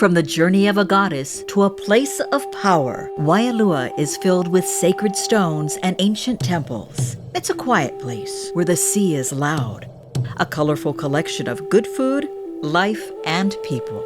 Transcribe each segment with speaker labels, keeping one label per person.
Speaker 1: From the journey of a goddess to a place of power, Waialua is filled with sacred stones and ancient temples. It's a quiet place where the sea is loud, a colorful collection of good food, life, and people.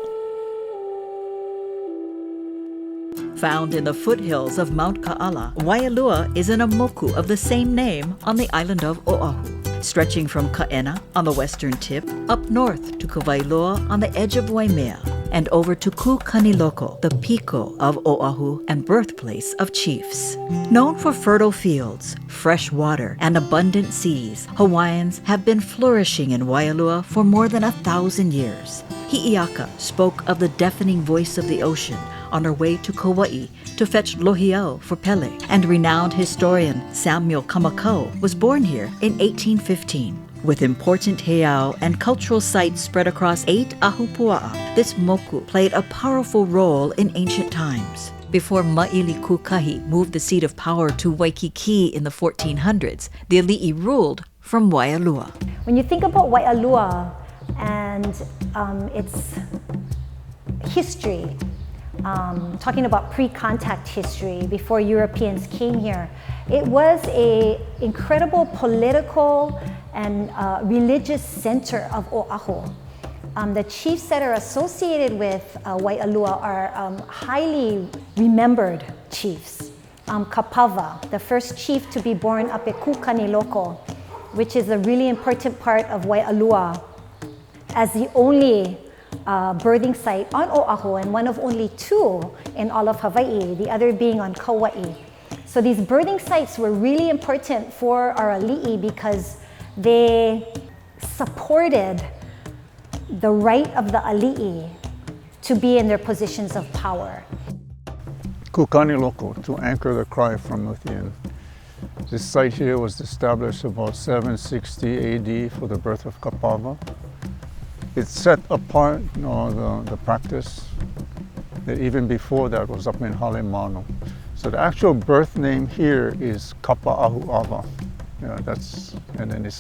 Speaker 1: Found in the foothills of Mount Ka'ala, Waialua is in a moku of the same name on the island of Oʻahu, stretching from Ka'ena on the western tip up north to Waialua on the edge of Waimea, and over to Kukaniloko, the piko of Oʻahu and birthplace of chiefs. Known for fertile fields, fresh water, and abundant seas, Hawaiians have been flourishing in Waialua for more than 1,000 years. Hi'iaka spoke of the deafening voice of the ocean on her way to Kauai to fetch lohiau for Pele, and renowned historian Samuel Kamakau was born here in 1815. With important heiau and cultural sites spread across 8 ahupuaʻa, this moku played a powerful role in ancient times. Before Maili Kukahi moved the seat of power to Waikiki in the 1400s, the ali'i ruled from Waialua.
Speaker 2: When you think about Waialua and its history, talking about pre-contact history before Europeans came here, it was an incredible political and religious center of Oʻahu. The chiefs that are associated with Waialua are highly remembered chiefs. Kapava, the first chief to be born up at Kukaniloko, which is a really important part of Waialua, as the only birthing site on Oʻahu and one of only 2 in all of Hawaiʻi, the other being on Kauai. So these birthing sites were really important for our ali'i because they supported the right of the ali'i to be in their positions of power.
Speaker 3: Kukaniloko, to anchor the cry from within. This site here was established about 760 AD for the birth of Kapava. It set apart the practice that even before that was up in Halemanu. So the actual birth name here is Kapaahuava. And then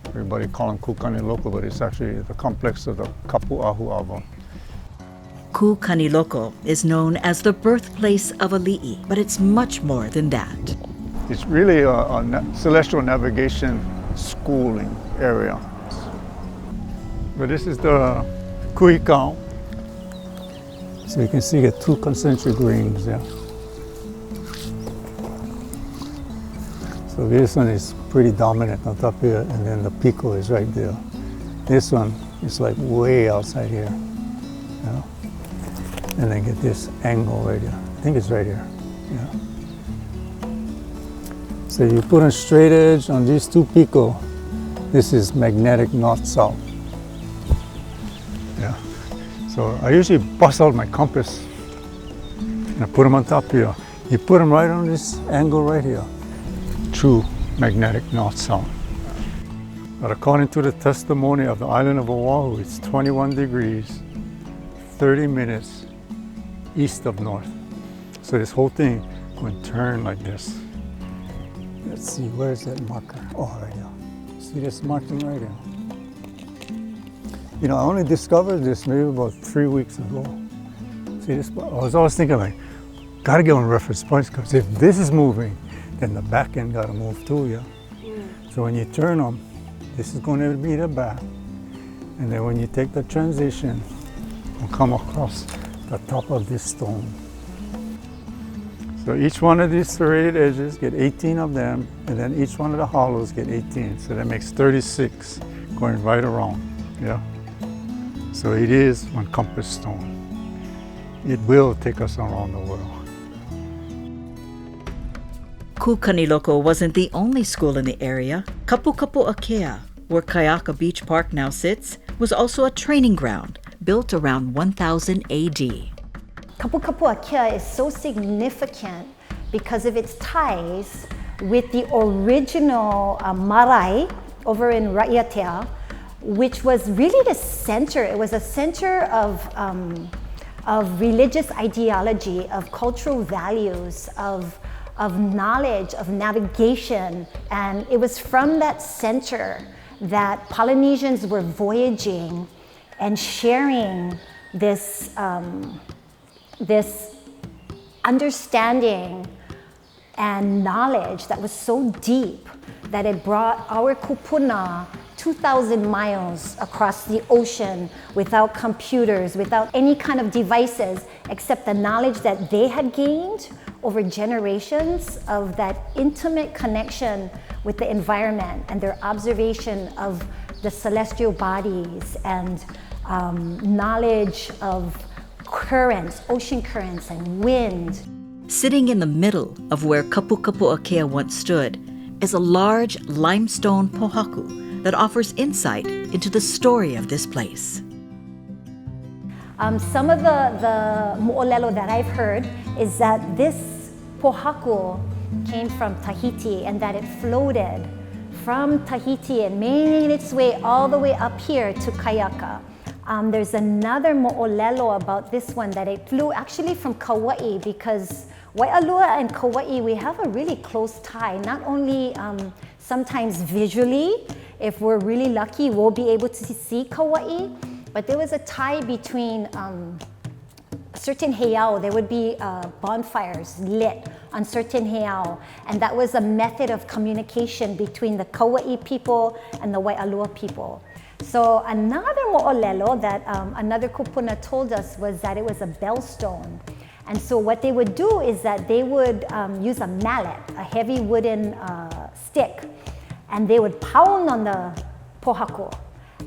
Speaker 3: everybody call him Kukaniloko, but it's actually the complex of the Kapuahuava.
Speaker 1: Kukaniloko is known as the birthplace of ali'i, but it's much more than that.
Speaker 3: It's really a celestial navigation schooling area. But this is the kuikau. So you can see the 2 concentric rings there. So this one is pretty dominant on top here, and then the pico is right there. This one is like way outside here. And then get this angle right here. I think it's right here. So you put a straight edge on these 2 pico. This is magnetic north-south. So I usually bust out my compass and I put them on top here. You put them right on this angle right here. True magnetic north-south. But according to the testimony of the island of Oʻahu, it's 21 degrees, 30 minutes east of north. So this whole thing would turn like this. Let's see, where's that marker? Oh, right here. See this marking right here? I only discovered this maybe about 3 weeks ago. See this? I was always thinking like, gotta get on reference points, because if this is moving, then the back end gotta move too, So when you turn them, this is going to be the back. And then when you take the transition, you'll come across the top of this stone. So each one of these serrated edges, get 18 of them, and then each one of the hollows get 18. So that makes 36 going right around, So it is one compass stone. It will take us around the world.
Speaker 1: Kukaniloko wasn't the only school in the area. Kapukapuakea, where Kaiaka Beach Park now sits, was also a training ground built around 1000 AD.
Speaker 2: Kapukapuakea is so significant because of its ties with the original marae over in Raiatea, which was really the center. It was a center of religious ideology, of cultural values, of knowledge, of navigation. And it was from that center that Polynesians were voyaging and sharing this understanding and knowledge that was so deep that it brought our kūpuna 2,000 miles across the ocean without computers, without any kind of devices, except the knowledge that they had gained over generations of that intimate connection with the environment and their observation of the celestial bodies and knowledge of currents, ocean currents and wind.
Speaker 1: Sitting in the middle of where Kapukapuakea once stood is a large limestone pohaku that offers insight into the story of this place.
Speaker 2: Some of the mo'olelo that I've heard is that this pohaku came from Tahiti and that it floated from Tahiti and made its way all the way up here to Kayaka. There's another mo'olelo about this one that it flew actually from Kauai, because Waialua and Kauai, we have a really close tie, not only sometimes visually, if we're really lucky, we'll be able to see Kauai, but there was a tie between certain heiau. There would be bonfires lit on certain heiau, and that was a method of communication between the Kauai people and the Waialua people. So another mo'olelo that another kupuna told us was that it was a bellstone. And so what they would do is that they would use a mallet, a heavy wooden stick, and they would pound on the pohaku,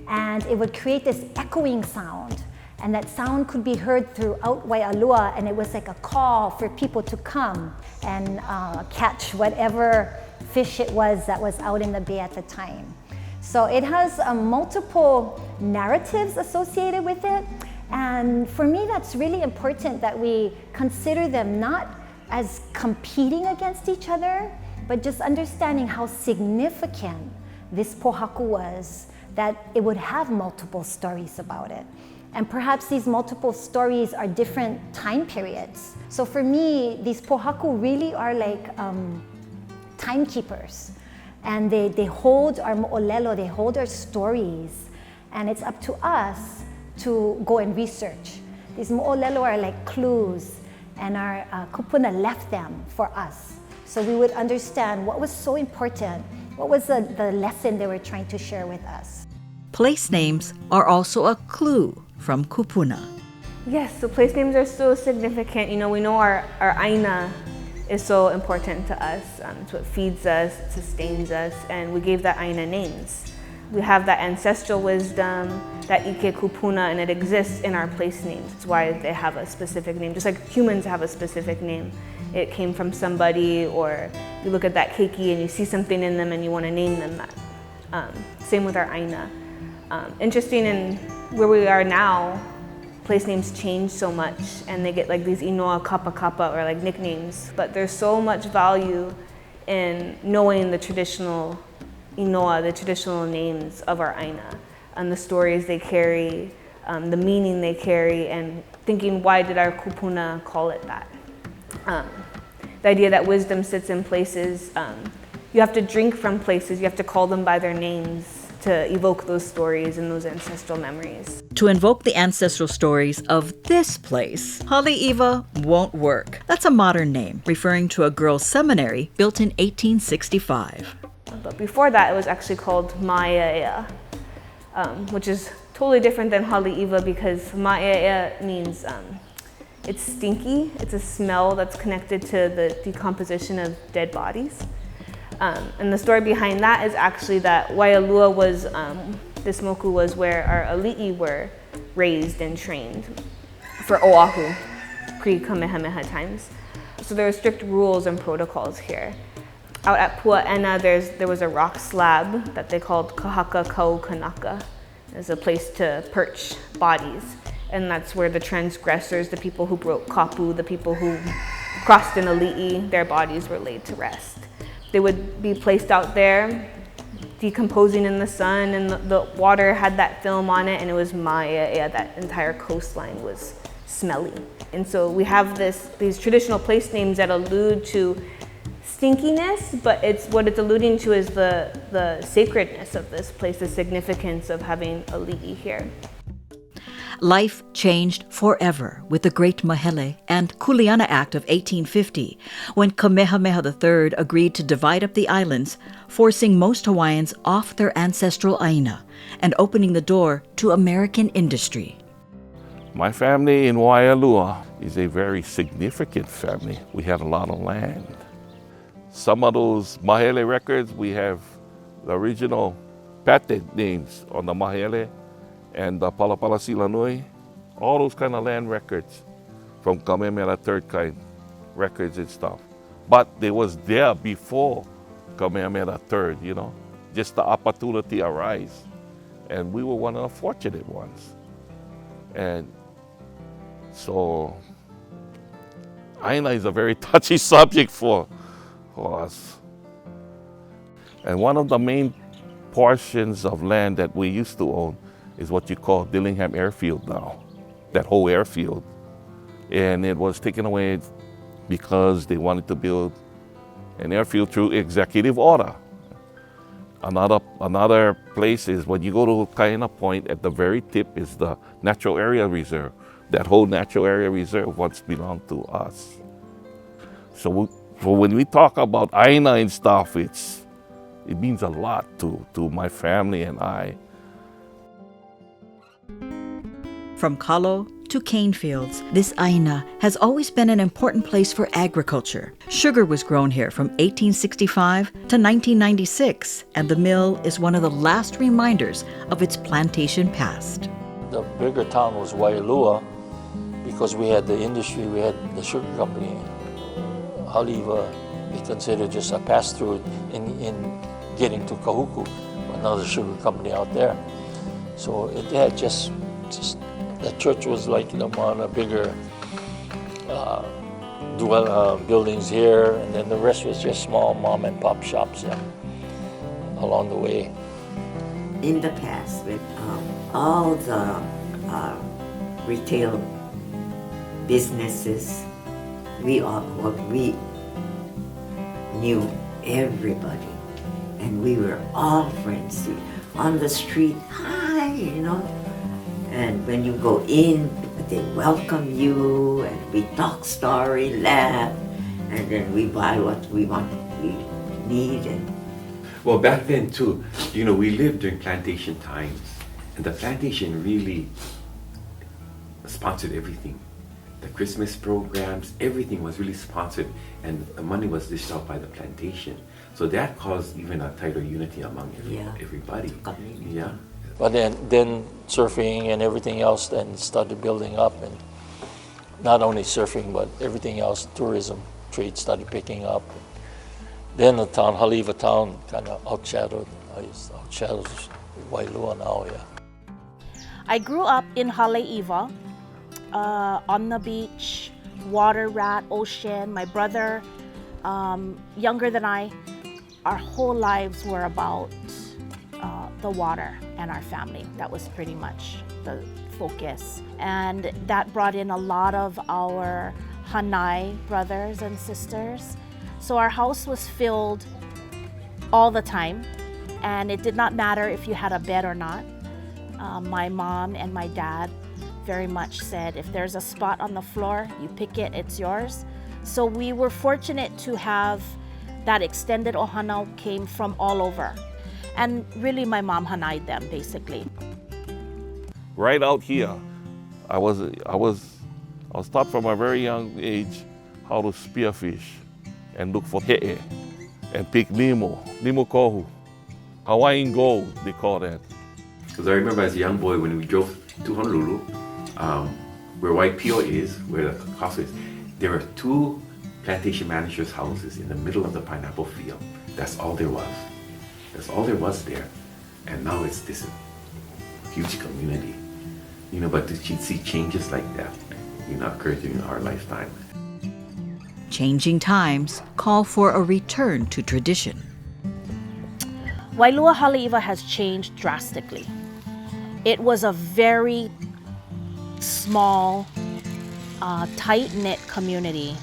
Speaker 2: and it would create this echoing sound. And that sound could be heard throughout Waialua, and it was like a call for people to come and catch whatever fish it was that was out in the bay at the time. So it has multiple narratives associated with it. And for me, that's really important that we consider them not as competing against each other, but just understanding how significant this pohaku was, that it would have multiple stories about it. And perhaps these multiple stories are different time periods. So for me, these pohaku really are like timekeepers. And they hold our mo'olelo, they hold our stories. And it's up to us to go and research. These mo'olelo are like clues, and our kupuna left them for us. So we would understand what was so important, what was the lesson they were trying to share with us.
Speaker 1: Place names are also a clue from kupuna.
Speaker 4: Yes, so place names are so significant. You know, we know our aina is so important to us. It's what feeds us, it sustains us, and we gave that aina names. We have that ancestral wisdom, that ike kūpuna, and it exists in our place names. It's why they have a specific name, just like humans have a specific name. It came from somebody, or you look at that keiki and you see something in them and you want to name them that. Same with our aina. Interesting in where we are now, place names change so much and they get like these inoa kapa or like nicknames, but there's so much value in knowing the traditional inoa, the traditional names of our aina, and the stories they carry, the meaning they carry, and thinking, why did our kūpuna call it that? The idea that wisdom sits in places, you have to drink from places, you have to call them by their names to evoke those stories and those ancestral memories.
Speaker 1: To invoke the ancestral stories of this place, Haleiwa won't work. That's a modern name, referring to a girls' seminary built in 1865.
Speaker 4: But before that, it was actually called Maiaea, which is totally different than Haleiwa, because Maiaea means it's stinky. It's a smell that's connected to the decomposition of dead bodies. And the story behind that is actually that Waialua was, this moku was where our ali'i were raised and trained for Oʻahu, pre-Kamehameha times. So there were strict rules and protocols here. Out at Puaʻena, there was a rock slab that they called Kahaka Kau Kanaka. It's a place to perch bodies. And that's where the transgressors, the people who broke kapu, the people who crossed an ali'i, their bodies were laid to rest. They would be placed out there, decomposing in the sun, and the water had that film on it, and it was Maiaea. That entire coastline was smelly. And so we have these traditional place names that allude to stinkiness, but what it's alluding to is the sacredness of this place, the significance of having ali'i here.
Speaker 1: Life changed forever with the Great Mahele and Kuleana Act of 1850, when Kamehameha III agreed to divide up the islands, forcing most Hawaiians off their ancestral aina and opening the door to American industry.
Speaker 5: My family in Waialua is a very significant family. We had a lot of land. Some of those Mahele records, we have the original patent names on the Mahele and the Palapalasilanui, all those kind of land records from Kamehameha III kind records and stuff. But they was there before Kamehameha III, you know, just the opportunity arise. And we were one of the fortunate ones. And so, aina is a very touchy subject for us. And one of the main portions of land that we used to own is what you call Dillingham Airfield now, that whole airfield. And it was taken away because they wanted to build an airfield through executive order. Another place is when you go to Kaena Point, at the very tip is the Natural Area Reserve. That whole Natural Area Reserve once belonged to us. So when we talk about aina and stuff, it means a lot to my family and I.
Speaker 1: From kalo to cane fields, this aina has always been an important place for agriculture. Sugar was grown here from 1865 to 1996, and the mill is one of the last reminders of its plantation past.
Speaker 6: The bigger town was Waialua because we had the industry, we had the sugar company. Haliva, we considered just a pass-through in getting to Kahuku, another sugar company out there. So it had just the church was like one of bigger buildings here, and then the rest was just small mom and pop shops along the way.
Speaker 7: In the past, with all the retail businesses, we knew everybody, and we were all friends. On the street, hi, you know. And when you go in, they welcome you, and we talk story, laugh, and then we buy what we need.
Speaker 8: Well, back then too, you know, we lived during plantation times, and the plantation really sponsored everything. The Christmas programs, everything was really sponsored, and the money was dished out by the plantation. So that caused even a tighter unity among everybody. Yeah.
Speaker 6: But then surfing and everything else then started building up, and not only surfing, but everything else, tourism, trade started picking up. Then the town, Haliva town, kind of outshadows Waialua now, yeah.
Speaker 9: I grew up in Haleiwa, on the beach, water rat, ocean. My brother, younger than I, our whole lives were about the water and our family. That was pretty much the focus. And that brought in a lot of our Hanai brothers and sisters. So our house was filled all the time, and it did not matter if you had a bed or not. My mom and my dad very much said, if there's a spot on the floor, you pick it, it's yours. So we were fortunate to have that extended ohana came from all over. And really my mom hanai'd them, basically.
Speaker 5: Right out here, I was taught from a very young age how to spearfish and look for he'e and pick limo kohu. Hawaiian gold, they call that.
Speaker 8: Because I remember as a young boy when we drove to Honolulu, where Waipio is, where the castle is, there were two plantation managers' houses in the middle of the pineapple field. That's all there was. That's all there was there. And now it's this huge community. You know, but to see changes like that, you know, occur during our lifetime.
Speaker 1: Changing times call for a return to tradition.
Speaker 9: Wailua Haleiwa has changed drastically. It was a very small, tight-knit community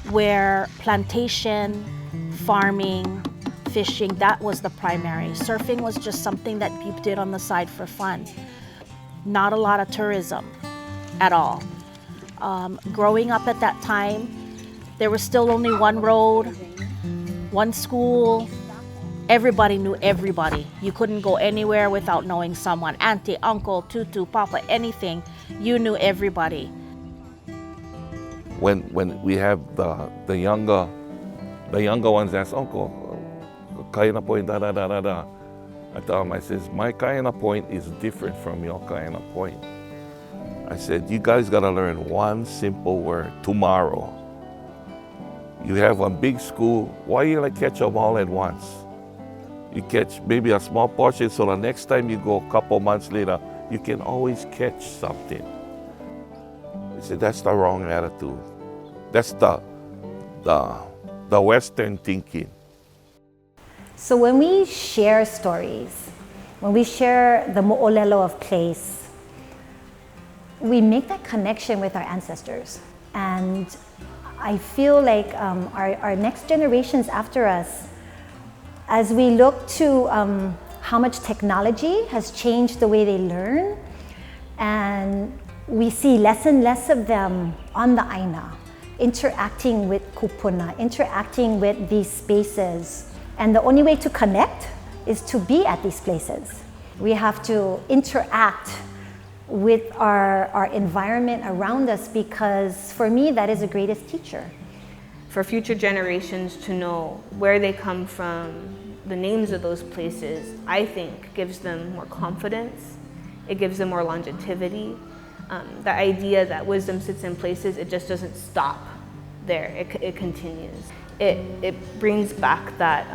Speaker 9: where plantation, farming, fishing, that was the primary. Surfing was just something that people did on the side for fun. not a lot of tourism at all. Growing up at that time, there was still only one road, one school. Everybody knew everybody. You couldn't go anywhere without knowing someone. Auntie, uncle, tutu, papa, anything. You knew everybody.
Speaker 5: When we have the younger ones ask, Uncle, kaina point, da da da da da. I tell them, I says, my kaina point is different from your kaina point. I said, you guys gotta learn one simple word, tomorrow. You have one big school, why you like catch them all at once? You catch maybe a small portion, so the next time you go a couple months later, you can always catch something. I said, that's the wrong attitude. That's the Western thinking.
Speaker 2: So when we share stories, when we share the mo'olelo of place, we make that connection with our ancestors. And I feel like our next generations after us, as we look to how much technology has changed the way they learn, and we see less and less of them on the aina, interacting with kūpuna, interacting with these spaces. And the only way to connect is to be at these places. We have to interact with our environment around us, because for me, that is the greatest teacher.
Speaker 4: For future generations to know where they come from, the names of those places, I think gives them more confidence. It gives them more longevity. The idea that wisdom sits in places, it just doesn't stop there, it continues. It brings back that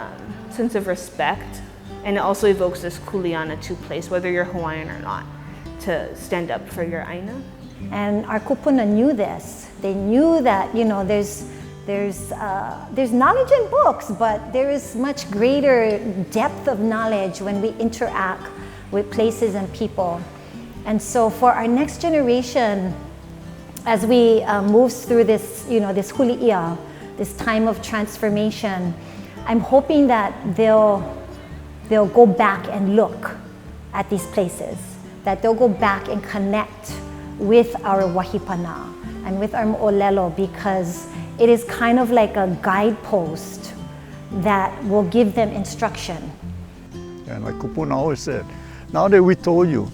Speaker 4: sense of respect, and it also evokes this kuleana to place, whether you're Hawaiian or not, to stand up for your aina.
Speaker 2: And our kūpuna knew this. They knew that, you know, there's knowledge in books, but there is much greater depth of knowledge when we interact with places and people. And so for our next generation, as we move through this, you know, this huli'ia, this time of transformation, I'm hoping that they'll go back and look at these places, that they'll go back and connect with our Wahi Pana and with our mo'olelo, because it is kind of like a guidepost that will give them instruction.
Speaker 3: And like Kupuna always said, now that we told you,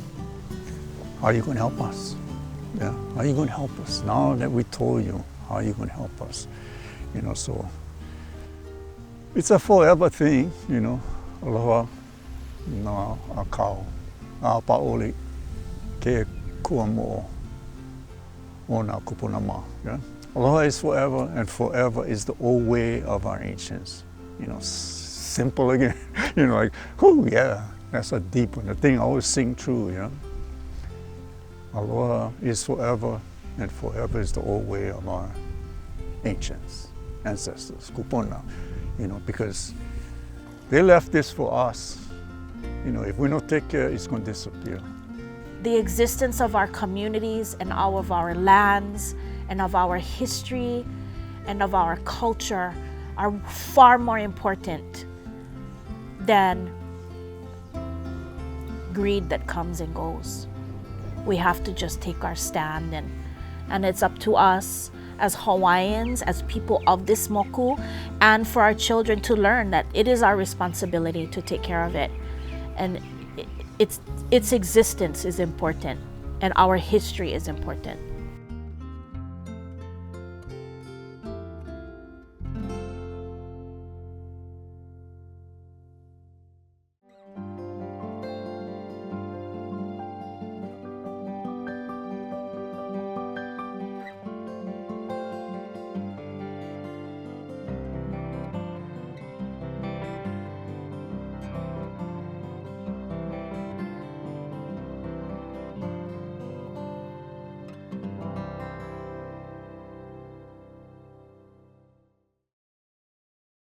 Speaker 3: how are you going to help us? Yeah, how are you going to help us? Now that we told you, how are you going to help us? You know, so it's a forever thing, you know. Aloha, no, a kau, a paoli, ke kua mo'o, o na kupuna ma, yeah? Aloha is forever, and forever is the old way of our ancients. You know, simple again. You know, like, oh yeah, that's a deep one. The thing I always sing true, you know. Aloha is forever, and forever is the old way of our ancients, ancestors, kupuna. You know, because they left this for us. You know, if we don't take care, it's going to disappear.
Speaker 9: The existence of our communities and all of our lands and of our history and of our culture are far more important than greed that comes and goes. We have to just take our stand, and it's up to us as Hawaiians, as people of this moku, and for our children to learn that it is our responsibility to take care of it. And its existence is important, and our history is important.